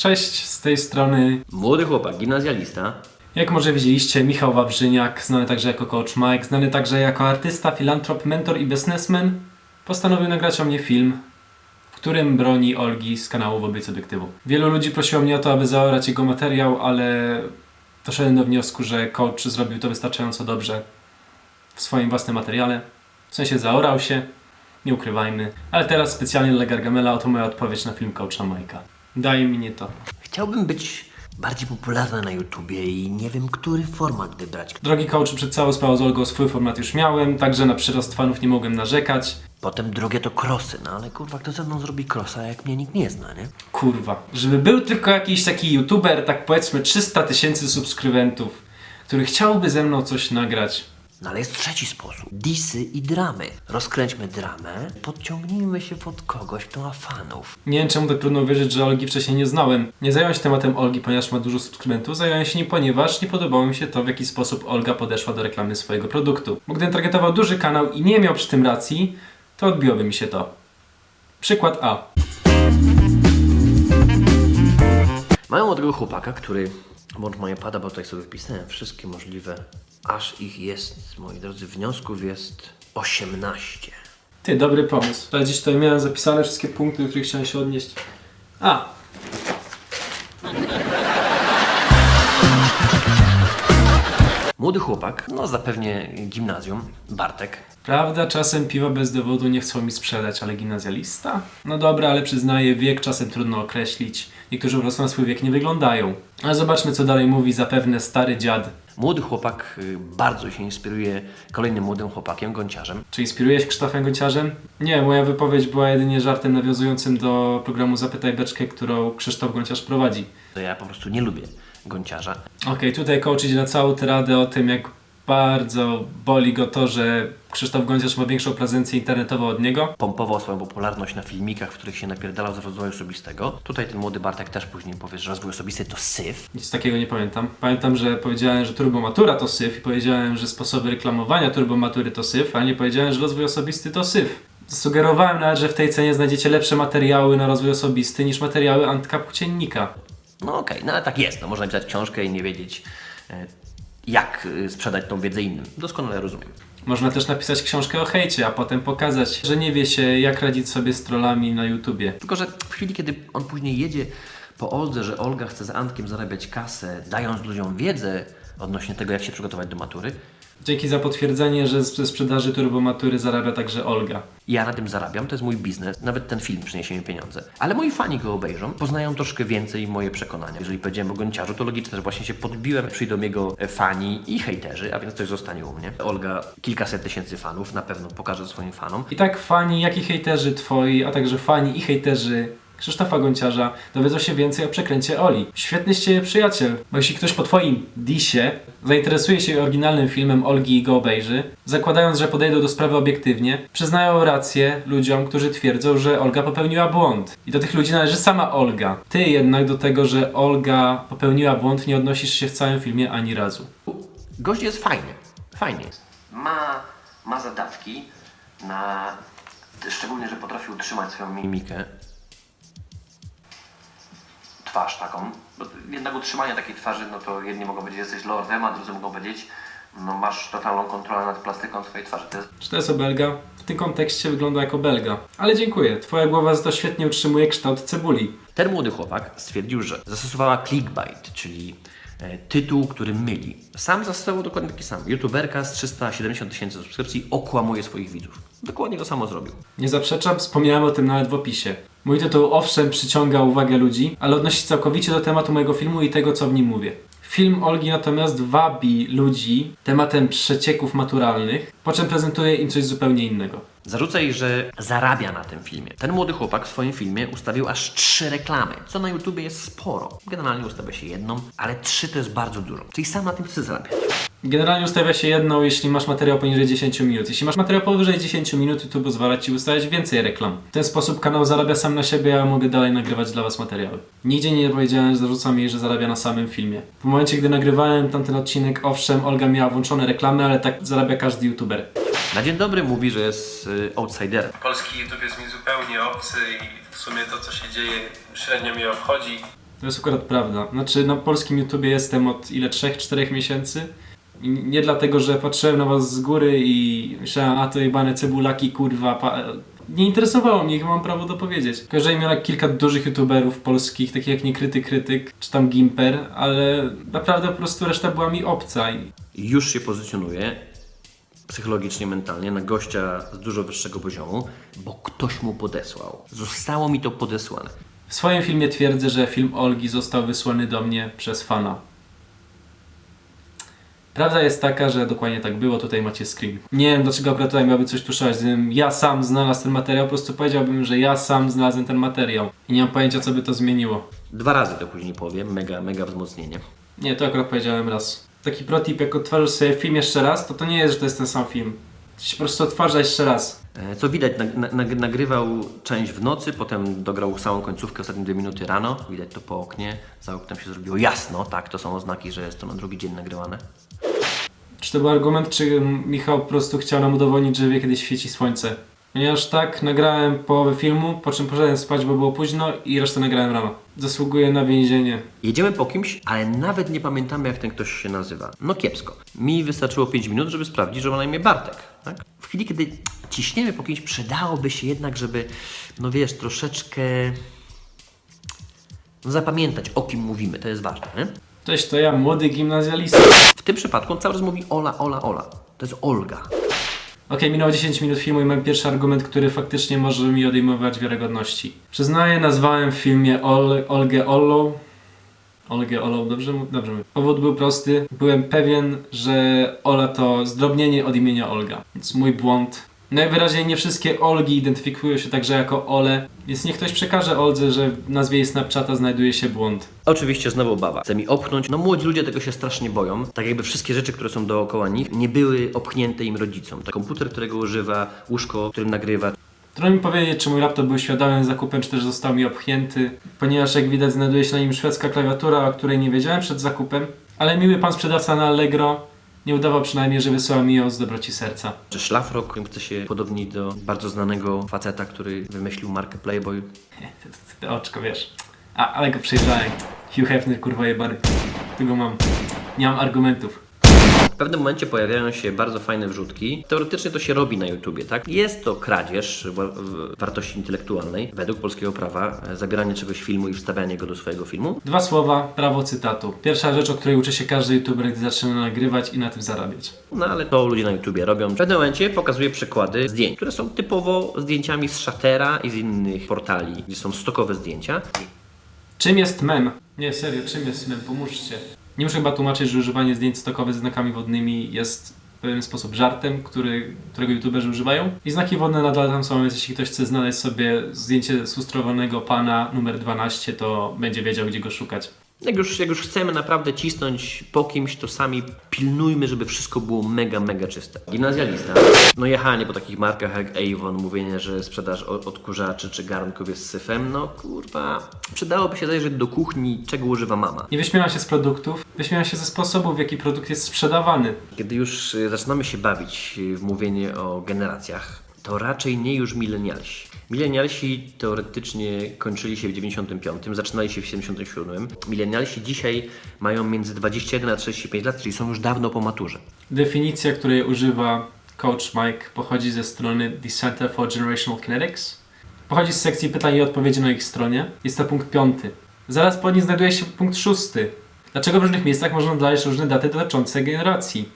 Cześć, z tej strony, Młody chłopak, gimnazjalista. jak może widzieliście, Michał Wawrzyniak, znany także jako Coach Mike, znany także jako artysta, filantrop, mentor i biznesmen, postanowił nagrać o mnie film, w którym broni Olgi z kanału Wobec Obiektywu. Wielu ludzi prosiło mnie o to, aby zaorać jego materiał, ale doszedłem do wniosku, że coach zrobił to wystarczająco dobrze w swoim własnym materiale. W sensie zaorał się, nie ukrywajmy. Ale teraz specjalnie dla Gargamela oto moja odpowiedź na film Coacha Mike'a. Daj mi nie to. Chciałbym być bardziej popularny na YouTubie i nie wiem, który format wybrać. Drogi coach, przed całą sprawą z Olgą swój format już miałem, także na przyrost fanów nie mogłem narzekać. Potem drugie to crossy, no ale kurwa, kto ze mną zrobi crossa, jak mnie nikt nie zna, nie? Kurwa, żeby był tylko jakiś taki youtuber, tak powiedzmy 300 000 subskrybentów, który chciałby ze mną coś nagrać. No ale jest trzeci sposób. Disy i dramy. Rozkręćmy dramę, podciągnijmy się pod kogoś, kto ma fanów. Nie wiem czemu tak trudno uwierzyć, że Olgi wcześniej nie znałem. Nie zająłem się tematem Olgi, ponieważ ma dużo subskrybentów, zająłem się nim, ponieważ nie podobało mi się to, w jaki sposób Olga podeszła do reklamy swojego produktu. Bo gdybym targetował duży kanał i nie miał przy tym racji, to odbiłoby mi się to. Przykład A. Mają młodego chłopaka, który... Włącz moje pada, bo tutaj sobie wpisałem wszystkie możliwe. Aż ich jest, moi drodzy, wniosków jest 18. Ty, dobry pomysł. Ale gdzieś tutaj miałem zapisane wszystkie punkty, do których chciałem się odnieść. A! Młody chłopak, no zapewnie gimnazjum, Bartek. Prawda, czasem piwa bez dowodu nie chcą mi sprzedać, ale gimnazjalista? No dobra, ale przyznaję, wiek czasem trudno określić. Niektórzy po prostu na swój wiek nie wyglądają. Ale zobaczmy, co dalej mówi zapewne stary dziad. Młody chłopak bardzo się inspiruje kolejnym młodym chłopakiem, Gonciarzem. Czy inspiruje się Krzysztofem Gonciarzem? Nie, moja wypowiedź była jedynie żartem nawiązującym do programu Zapytaj Beczkę, którą Krzysztof Gonciarz prowadzi. Ja po prostu nie lubię Gonciarza. Okej, tutaj coach idzie na całą tyradę o tym, jak bardzo boli go to, że Krzysztof Gonciarz ma większą prezencję internetową od niego. Pompował swoją popularność na filmikach, w których się napierdalał z rozwoju osobistego. Tutaj ten młody Bartek też później powie, że rozwój osobisty to syf. Nic takiego nie pamiętam. Pamiętam, że powiedziałem, że turbomatura to syf i powiedziałem, że sposoby reklamowania turbomatury to syf, ale nie powiedziałem, że rozwój osobisty to syf. Zasugerowałem nawet, że w tej cenie znajdziecie lepsze materiały na rozwój osobisty niż materiały Antykapu Dziennika. No okej, no ale tak jest. No, można napisać książkę i nie wiedzieć, jak sprzedać tą wiedzę innym. Doskonale rozumiem. Można też napisać książkę o hejcie, a potem pokazać, że nie wie się, jak radzić sobie z trollami na YouTubie. Tylko że w chwili, kiedy on później jedzie po Oldze, że Olga chce z Antkiem zarabiać kasę, dając ludziom wiedzę odnośnie tego, jak się przygotować do matury, Dzięki za potwierdzenie, że ze sprzedaży turbomatury zarabia także Olga. ja na tym zarabiam, to jest mój biznes, nawet ten film przyniesie mi pieniądze. Ale moi fani go obejrzą, poznają troszkę więcej moje przekonania. Jeżeli powiedziałem o Gonciarzu, to logiczne, że właśnie się podbiłem, przyjdą jego fani i hejterzy, a więc coś zostanie u mnie. Olga kilkaset tysięcy fanów, na pewno pokaże swoim fanom. I tak fani, jak i hejterzy twoi, a także fani i hejterzy Krzysztofa Gonciarza dowiedzą się więcej o przekręcie Oli. Świetny z ciebie przyjaciel, bo jeśli ktoś po twoim disie zainteresuje się oryginalnym filmem Olgi i go obejrzy, zakładając, że podejdą do sprawy obiektywnie, przyznają rację ludziom, którzy twierdzą, że Olga popełniła błąd. I do tych ludzi należy sama Olga. Ty jednak do tego, że Olga popełniła błąd, nie odnosisz się w całym filmie ani razu. Gość jest fajny jest. Ma zadatki na... Szczególnie, że potrafi utrzymać swoją mimikę. Twarz taką. Bo jednak utrzymanie takiej twarzy, no to jedni mogą powiedzieć, że jesteś lordem, a drudzy mogą powiedzieć, no masz totalną kontrolę nad plastyką swojej twarzy. To jest... Czy to jest obelga? W tym kontekście wygląda jak obelga. Ale dziękuję, twoja głowa za to świetnie utrzymuje kształt cebuli. Ten młody chłopak stwierdził, że zastosowała clickbait, czyli tytuł, który myli. Sam zastosował dokładnie taki sam. YouTuberka z 370 tysięcy subskrypcji okłamuje swoich widzów. Dokładnie to samo zrobił. Nie zaprzeczam, wspomniałem o tym nawet w opisie. Mój tytuł owszem przyciąga uwagę ludzi, ale odnosi się całkowicie do tematu mojego filmu i tego, co w nim mówię. Film Olgi natomiast wabi ludzi tematem przecieków maturalnych, po czym prezentuje im coś zupełnie innego. Zarzuca jej, że zarabia na tym filmie. Ten młody chłopak w swoim filmie ustawił aż 3 reklamy, co na YouTubie jest sporo. Generalnie ustawia się jedną, ale 3 to jest bardzo dużo. Czyli sam na tym chce zarabiać. Generalnie ustawia się jedną, jeśli masz materiał poniżej 10 minut. Jeśli masz materiał powyżej 10 minut, to pozwala Ci ustawiać więcej reklam. W ten sposób kanał zarabia sam na siebie, a mogę dalej nagrywać dla Was materiały. Nigdzie nie powiedziałem, że zarzucam jej, że zarabia na samym filmie. W momencie, gdy nagrywałem tamten odcinek, owszem, Olga miała włączone reklamy, ale tak zarabia każdy youtuber. Na dzień dobry mówi, że jest outsiderem. Polski YouTube jest mi zupełnie obcy i w sumie to, co się dzieje, średnio mnie obchodzi. To jest akurat prawda. Znaczy na polskim YouTubie jestem od 3-4 miesięcy. I nie dlatego, że patrzyłem na was z góry i myślałem, a to jebane cebulaki, kurwa, nie interesowało mnie, mam prawo to powiedzieć. Kojarzyłem miał kilka dużych youtuberów polskich, takich jak Niekryty Krytyk, czy tam Gimper, ale naprawdę po prostu reszta była mi obca. Już się pozycjonuje psychologicznie, mentalnie na gościa z dużo wyższego poziomu, bo ktoś mu podesłał. Zostało mi to podesłane. W swoim filmie twierdzę, że film Olgi został wysłany do mnie przez fana. Prawda jest taka, że dokładnie tak było, tutaj macie screen. Nie wiem dlaczego akurat tutaj miałby coś tuszować, gdybym ja sam znalazł ten materiał, po prostu powiedziałbym, że ja sam znalazłem ten materiał. I nie mam pojęcia, co by to zmieniło. 2 razy to później powiem, mega wzmocnienie. Nie, to akurat powiedziałem raz. Taki protip, jak odtwarzasz sobie film jeszcze raz, to nie jest, że to jest ten sam film. To się po prostu odtwarza jeszcze raz. Co widać, nagrywał część w nocy, potem dograł samą końcówkę, ostatnie 2 minuty rano. Widać to po oknie, za oknem się zrobiło jasno, tak, to są oznaki, że jest to na drugi dzień nagrywane. Czy to był argument, czy Michał po prostu chciał nam udowodnić, że wie, kiedy świeci słońce? Ponieważ tak, nagrałem połowę filmu, po czym poszedłem spać, bo było późno i resztę nagrałem rano. Zasługuję na więzienie. Jedziemy po kimś, ale nawet nie pamiętamy, jak ten ktoś się nazywa. No kiepsko. Mi wystarczyło 5 minut, żeby sprawdzić, że ma na imię Bartek. Tak? W chwili, kiedy ciśniemy po kimś, przydałoby się jednak, żeby, no wiesz, troszeczkę zapamiętać, o kim mówimy. To jest ważne, nie? Cześć, to ja, młody gimnazjalista. W tym przypadku on cały czas mówi Ola, Ola, Ola. To jest Olga. Okej, minęło 10 minut filmu i mam pierwszy argument, który faktycznie może mi odejmować wiarygodności. Przyznaję, nazwałem w filmie Olgę Ollą. Olgę Ollą, dobrze mówię. Powód był prosty. Byłem pewien, że Ola to zdrobnienie od imienia Olga. Więc mój błąd. Najwyraźniej nie wszystkie Olgi identyfikują się także jako Ole, więc niech ktoś przekaże Oldze, że w nazwie jej Snapchata znajduje się błąd. Oczywiście znowu baba. Chce mi opchnąć. No młodzi ludzie tego się strasznie boją. Tak jakby wszystkie rzeczy, które są dookoła nich, nie były opchnięte im rodzicom. To komputer, którego używa, łóżko, którym nagrywa. Trudno mi powiedzieć, czy mój laptop był świadomym zakupem, czy też został mi opchnięty, ponieważ jak widać znajduje się na nim szwedzka klawiatura, o której nie wiedziałem przed zakupem, ale miły pan sprzedawca na Allegro nie udawał przynajmniej, że wysłał mi ją z dobroci serca. Czy szlafrok chce się podobnić do bardzo znanego faceta, który wymyślił markę Playboy? Te oczko, wiesz. Ale go przejrzałem. Hugh Hefner, kurwa jebany. Tego mam. Nie mam argumentów. W pewnym momencie pojawiają się bardzo fajne wrzutki. Teoretycznie to się robi na YouTubie, tak? Jest to kradzież wartości intelektualnej według polskiego prawa, zabieranie czegoś filmu i wstawianie go do swojego filmu. 2 słowa, prawo cytatu. Pierwsza rzecz, o której uczy się każdy YouTuber, gdy zaczyna nagrywać i na tym zarabiać. No ale to ludzie na YouTubie robią. W pewnym momencie pokazuje przykłady zdjęć, które są typowo zdjęciami z Shuttera i z innych portali, gdzie są stokowe zdjęcia. Czym jest mem? Nie, serio, czym jest mem? Pomóżcie. Nie muszę chyba tłumaczyć, że używanie zdjęć stokowych z znakami wodnymi jest w pewien sposób żartem, którego youtuberzy używają. I znaki wodne nadal tam są, więc jeśli ktoś chce znaleźć sobie zdjęcie sustrowanego pana numer 12, to będzie wiedział, gdzie go szukać. Jak już chcemy naprawdę cisnąć po kimś, to sami pilnujmy, żeby wszystko było mega czyste. Gimnazjalista. No jechanie po takich markach jak Avon, mówienie, że sprzedaż odkurzaczy czy garnków jest syfem, no kurwa, przydałoby się zajrzeć do kuchni, czego używa mama. Nie wyśmiewam się z produktów, wyśmiewam się ze sposobów, w jaki produkt jest sprzedawany. Kiedy już zaczynamy się bawić w mówienie o generacjach, to raczej nie już milenialsi. Milenialsi teoretycznie kończyli się w 95, zaczynali się w 77. Milenialsi dzisiaj mają między 21 a 35 lat, czyli są już dawno po maturze. Definicja, której używa Coach Mike, pochodzi ze strony The Center for Generational Kinetics. Pochodzi z sekcji pytań i odpowiedzi na ich stronie. Jest to punkt 5. Zaraz po nim znajduje się punkt 6. Dlaczego w różnych miejscach można znaleźć różne daty dotyczące generacji?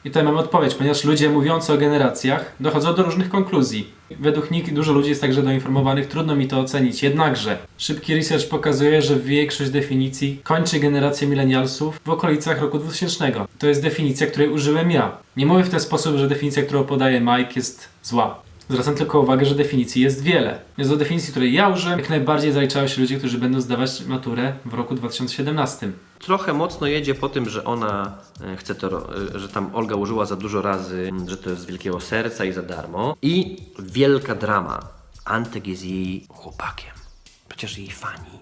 I tutaj mamy odpowiedź, ponieważ ludzie mówiący o generacjach dochodzą do różnych konkluzji. Według nich dużo ludzi jest także doinformowanych, trudno mi to ocenić. Jednakże szybki research pokazuje, że większość definicji kończy generację milenialsów w okolicach roku 2000. To jest definicja, której użyłem ja. Nie mówię w ten sposób, że definicja, którą podaje Mike, jest zła. Zwracam tylko uwagę, że definicji jest wiele. Więc do definicji, której ja użyłem, jak najbardziej zaliczają się ludzie, którzy będą zdawać maturę w roku 2017. Trochę mocno jedzie po tym, że ona chce to, że tam Olga użyła za dużo razy, że to jest z wielkiego serca i za darmo. I wielka drama. Antek jest jej chłopakiem. Przecież jej fani.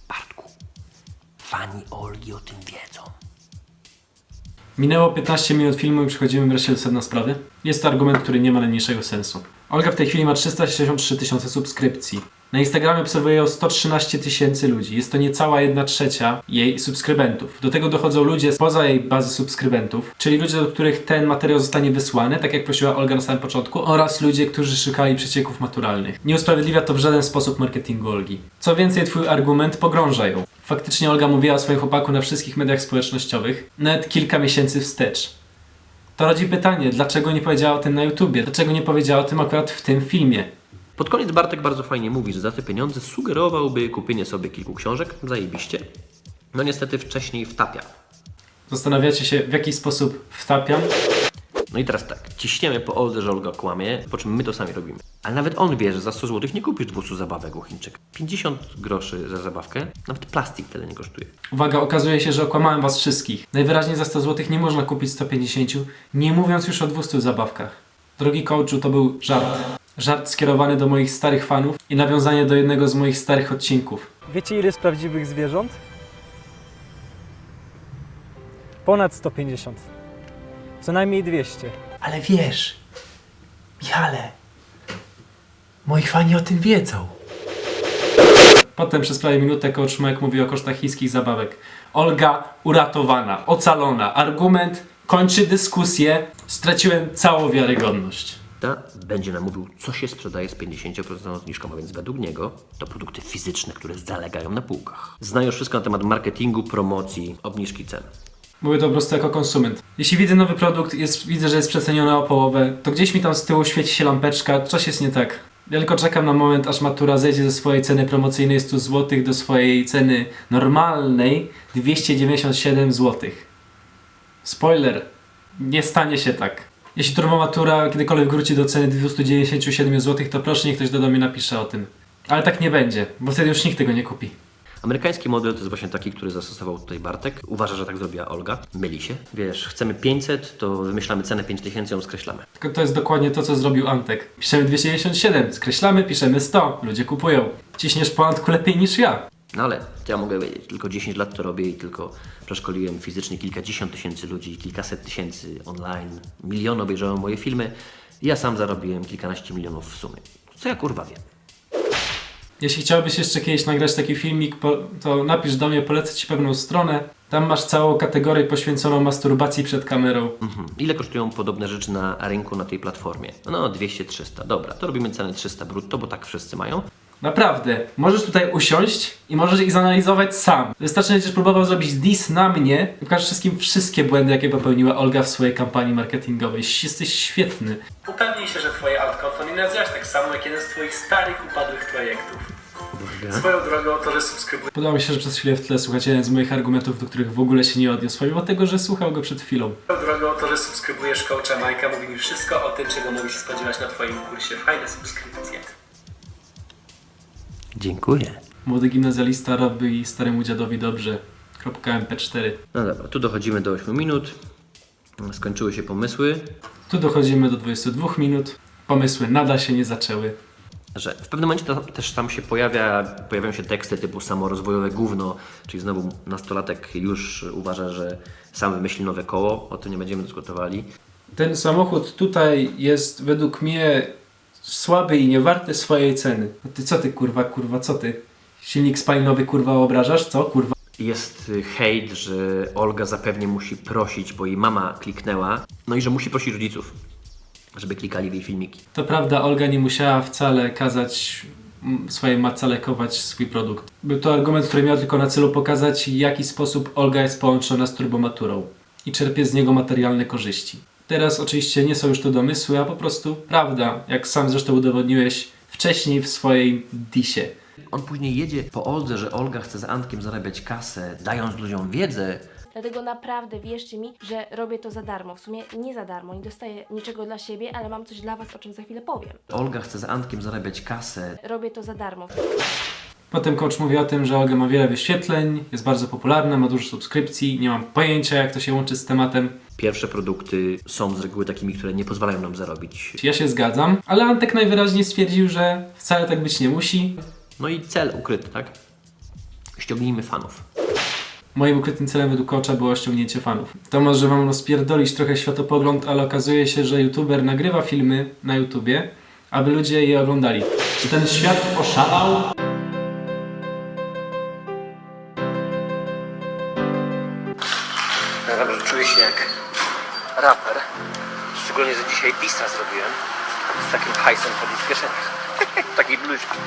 Bartku. Fani Olgi o tym wiedzą. Minęło 15 minut filmu i przechodzimy wreszcie do sedna sprawy. Jest to argument, który nie ma najmniejszego sensu. Olga w tej chwili ma 363 000 subskrypcji. Na Instagramie obserwuje ją 113 000 ludzi. Jest to niecała 1/3 jej subskrybentów. Do tego dochodzą ludzie spoza jej bazy subskrybentów, czyli ludzie, do których ten materiał zostanie wysłany, tak jak prosiła Olga na samym początku, oraz ludzie, którzy szukali przecieków maturalnych. Nie usprawiedliwia to w żaden sposób marketingu Olgi. Co więcej, twój argument pogrąża ją. Faktycznie Olga mówiła o swoim chłopaku na wszystkich mediach społecznościowych, nawet kilka miesięcy wstecz. To rodzi pytanie, dlaczego nie powiedziała o tym na YouTubie? Dlaczego nie powiedziała o tym akurat w tym filmie? Pod koniec Bartek bardzo fajnie mówi, że za te pieniądze sugerowałby kupienie sobie kilku książek, zajebiście. No niestety wcześniej wtapia. Zastanawiacie się, w jaki sposób wtapiam? No i teraz tak, ciśniemy po Oldze, że Olga kłamie, po czym my to sami robimy. Ale nawet on wie, że za 100 zł nie kupisz 200 zabawek u Chińczyka. 50 groszy za zabawkę, nawet plastik tyle nie kosztuje. Uwaga, okazuje się, że okłamałem was wszystkich. Najwyraźniej za 100 zł nie można kupić 150, nie mówiąc już o 200 zabawkach. Drogi coachu, to był żart. Żart skierowany do moich starych fanów i nawiązanie do jednego z moich starych odcinków. Wiecie, ile jest prawdziwych zwierząt? Ponad 150. Co najmniej 200. Ale wiesz, Michale, moi fani o tym wiedzą. Potem przez prawie minutę coach Mike mówi o kosztach chińskich zabawek. Olga uratowana, ocalona. Argument kończy dyskusję. Straciłem całą wiarygodność. Będzie nam mówił, co się sprzedaje z 50% zniżką, a więc według niego to produkty fizyczne, które zalegają na półkach. Zna już wszystko na temat marketingu, promocji, obniżki cen. Mówię to po prostu jako konsument. Jeśli widzę nowy produkt, widzę, że jest przeceniony o połowę, to gdzieś mi tam z tyłu świeci się lampeczka, coś jest nie tak. Ja tylko czekam na moment, aż matura zejdzie ze swojej ceny promocyjnej 100 zł do swojej ceny normalnej 297 zł. Spoiler, nie stanie się tak. Jeśli turbomatura kiedykolwiek wróci do ceny 297 zł, to proszę niech ktoś do mnie napisze o tym. Ale tak nie będzie, bo wtedy już nikt tego nie kupi. Amerykański model to jest właśnie taki, który zastosował tutaj Bartek. Uważa, że tak zrobiła Olga. Myli się. Wiesz, chcemy 500, to wymyślamy cenę 5000, ją skreślamy. Tylko to jest dokładnie to, co zrobił Antek. Piszemy 297, skreślamy, piszemy 100, ludzie kupują. Ciśniesz po Antku lepiej niż ja. No ale to ja mogę wiedzieć, tylko 10 lat to robię i tylko przeszkoliłem fizycznie kilkadziesiąt tysięcy ludzi, kilkaset tysięcy online, miliony obejrzały moje filmy i ja sam zarobiłem kilkanaście milionów w sumie. Co ja kurwa wiem? Jeśli chciałbyś jeszcze kiedyś nagrać taki filmik, to napisz do mnie, polecę Ci pewną stronę. Tam masz całą kategorię poświęconą masturbacji przed kamerą. Ile kosztują podobne rzeczy na rynku na tej platformie? No 200-300. Dobra, to robimy cenę 300 brutto, bo tak wszyscy mają. Naprawdę, możesz tutaj usiąść i możesz ich zanalizować sam. Wystarczy, że będziesz próbował zrobić diss na mnie i pokażesz wszystkim wszystkie błędy, jakie popełniła Olga w swojej kampanii marketingowej. Jesteś świetny. Upewnij się, że Twoje outcome to nie nazywasz tak samo jak jeden z Twoich starych, upadłych projektów. Swoją drogą to, że subskrybujesz. Podoba mi się, że przez chwilę w tle słuchacie jeden z moich argumentów, do których w ogóle się nie odniósł, pomimo tego, że słuchał go przed chwilą. Swoją drogą to, że subskrybujesz coacha Majka, mówi mi wszystko o tym, czego mogę się spodziewać na Twoim kursie. Fajne subskrypcje. Dziękuję. Młody gimnazjalista robi staremu dziadowi dobrze. .mp4. No dobra, tu dochodzimy do 8 minut. Skończyły się pomysły. Tu dochodzimy do 22 minut. Pomysły nadal się nie zaczęły. Że w pewnym momencie też tam się pojawiają się teksty typu samorozwojowe gówno, czyli znowu nastolatek już uważa, że sam wymyśli nowe koło, o tym nie będziemy dyskutowali. Ten samochód tutaj jest według mnie słaby i niewarty swojej ceny. A ty co ty kurwa, co ty? Silnik spalinowy kurwa obrażasz, co kurwa? Jest hejt, że Olga zapewne musi prosić, bo jej mama kliknęła, no i że musi prosić rodziców, żeby klikali w jej filmiki. To prawda, Olga nie musiała wcale kazać swojej matce lekować swój produkt. Był to argument, który miał tylko na celu pokazać, w jaki sposób Olga jest połączona z turbomaturą i czerpie z niego materialne korzyści. Teraz oczywiście nie są już to domysły, a po prostu prawda, jak sam zresztą udowodniłeś wcześniej w swojej disie. On później jedzie po Oldze, że Olga chce z Antkiem zarabiać kasę, dając ludziom wiedzę. Dlatego naprawdę wierzcie mi, że robię to za darmo. W sumie nie za darmo, nie dostaję niczego dla siebie, ale mam coś dla Was, o czym za chwilę powiem. Olga chce z Antkiem zarabiać kasę. Robię to za darmo. Potem coach mówi o tym, że Olga ma wiele wyświetleń, jest bardzo popularna, ma dużo subskrypcji, nie mam pojęcia jak to się łączy z tematem. Pierwsze produkty są z reguły takimi, które nie pozwalają nam zarobić. Ja się zgadzam, ale Antek najwyraźniej stwierdził, że wcale tak być nie musi. No i cel ukryty, tak? Ściągnijmy fanów. Moim ukrytym celem według coacha było ściągnięcie fanów. To może wam rozpierdolić trochę światopogląd, ale okazuje się, że youtuber nagrywa filmy na YouTubie, aby ludzie je oglądali. Czy ten świat oszalał? Naprawdę czuję się jak raper. Szczególnie, że dzisiaj dissa zrobiłem z takim hajsem chodzi w kieszeniach. Takiej bluźki.